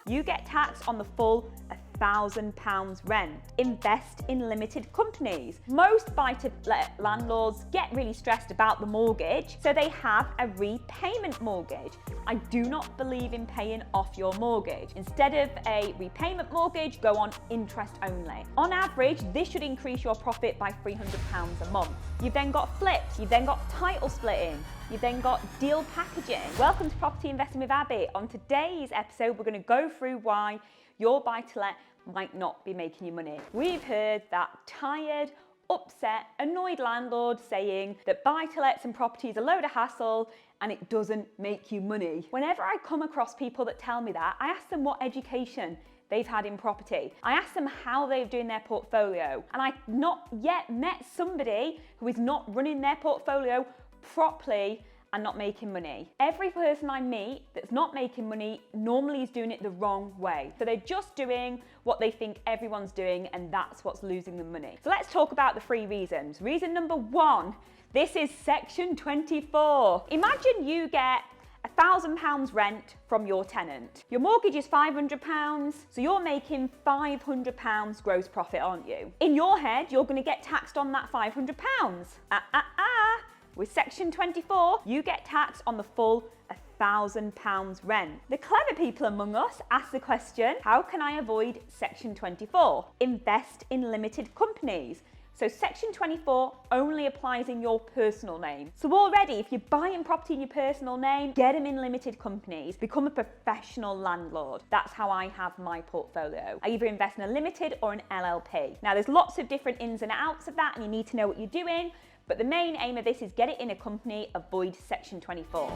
you get taxed on the full £1,000 rent. Invest in limited companies. Most buy-to-let landlords get really stressed about the mortgage, so they have a repayment mortgage. I do not believe in paying off your mortgage. Instead of a repayment mortgage, go on interest only. On average, this should increase your profit by £300 a month. You've then got flips, you've then got title splitting, you've then got deal packaging. Welcome to Property Investing with Abi. On today's episode, we're going to go through why your buy-to-let might not be making you money. We've heard that tired, upset, annoyed landlord saying that buy-to-lets and properties are a load of hassle and it doesn't make you money. Whenever I come across people that tell me that, I ask them what education they've had in property. I ask them how they're doing their portfolio, and I've not yet met somebody who is not running their portfolio properly and not making money. Every person I meet that's not making money normally is doing it the wrong way. So they're just doing what they think everyone's doing, and that's what's losing them money. So let's talk about the 3 reasons. Reason number 1, this is Section 24. Imagine you get £1,000 rent from your tenant. Your mortgage is £500, so you're making £500 gross profit, aren't you? In your head, you're gonna get taxed on that £500. With Section 24, you get taxed on the full £1,000 rent. The clever people among us ask the question, how can I avoid Section 24? Invest in limited companies. So Section 24 only applies in your personal name. So already, if you're buying property in your personal name, get them in limited companies, become a professional landlord. That's how I have my portfolio. I either invest in a limited or an LLP. Now there's lots of different ins and outs of that, and you need to know what you're doing. But the main aim of this is get it in a company, avoid Section 24.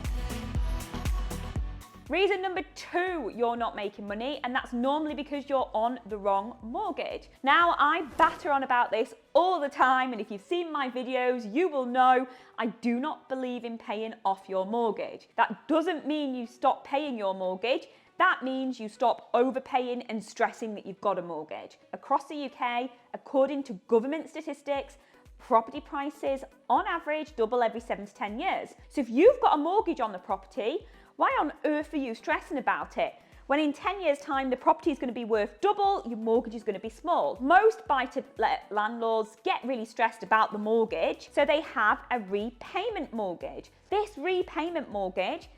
Reason number 2, you're not making money, and that's normally because you're on the wrong mortgage. Now, I batter on about this all the time, and if you've seen my videos, you will know I do not believe in paying off your mortgage. That doesn't mean you stop paying your mortgage. That means you stop overpaying and stressing that you've got a mortgage. Across the UK, according to government statistics, property prices on average double every 7 to 10 years. So if you've got a mortgage on the property, why on earth are you stressing about it? When in 10 years time, the property is going to be worth double, your mortgage is going to be small. Most buy-to-let landlords get really stressed about the mortgage, so they have a repayment mortgage. This repayment mortgage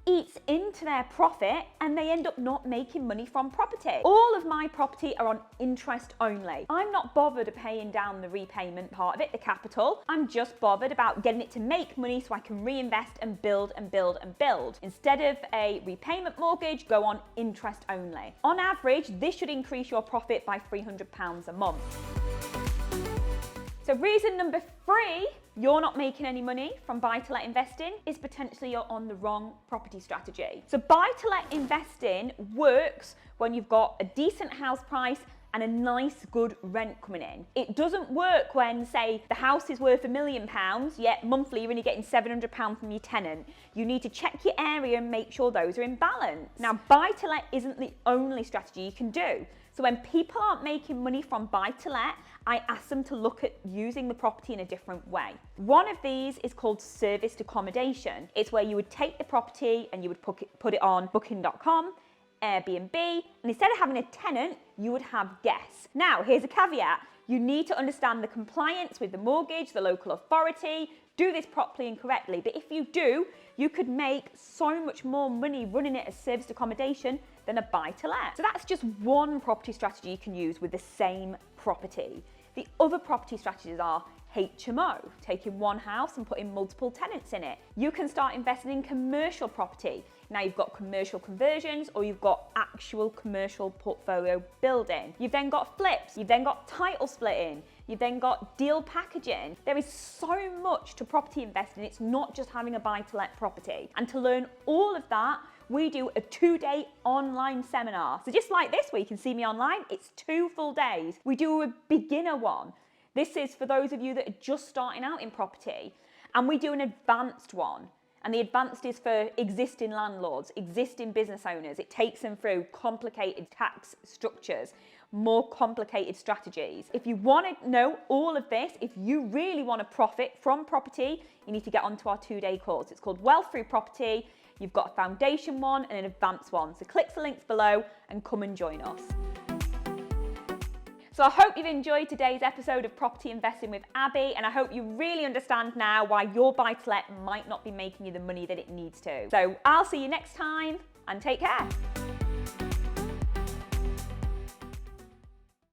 eats into their profit and they end up not making money from property. All of my property are on interest only. I'm not bothered paying down the repayment part of it, the capital. I'm just bothered about getting it to make money so I can reinvest and build and build and build. Instead of a repayment mortgage, go on interest only. On average, this should increase your profit by £300 a month. So reason number 3, you're not making any money from buy-to-let investing is potentially you're on the wrong property strategy. So buy-to-let investing works when you've got a decent house price and a nice, good rent coming in. It doesn't work when, say, the house is worth £1 million, yet monthly you're only getting £700 from your tenant. You need to check your area and make sure those are in balance. Now, buy-to-let isn't the only strategy you can do. So when people aren't making money from buy-to-let, I ask them to look at using the property in a different way. One of these is called serviced accommodation. It's where you would take the property and you would put it on booking.com, Airbnb, and instead of having a tenant, you would have guests. Now, here's a caveat. You need to understand the compliance with the mortgage, the local authority, do this properly and correctly. But if you do, you could make so much more money running it as serviced accommodation than a buy-to-let. So that's just one property strategy you can use with the same property. The other property strategies are HMO, taking one house and putting multiple tenants in it. You can start investing in commercial property. Now you've got commercial conversions or you've got actual commercial portfolio building. You've then got flips, you've then got title splitting, you've then got deal packaging. There is so much to property investing. It's not just having a buy-to-let property. And to learn all of that, we do a 2-day online seminar. So just like this, where you can see me online, it's 2 full days. We do a beginner one. This is for those of you that are just starting out in property. And we do an advanced one. And the advanced is for existing landlords, existing business owners. It takes them through complicated tax structures, more complicated strategies. If you want to know all of this, if you really want to profit from property, you need to get onto our 2-day course. It's called Wealth Through Property. you've got a foundation one and an advanced one. So click the links below and come and join us. So I hope you've enjoyed today's episode of Property Investing with Abi, and I hope you really understand now why your buy-to-let might not be making you the money that it needs to. So I'll see you next time, and take care.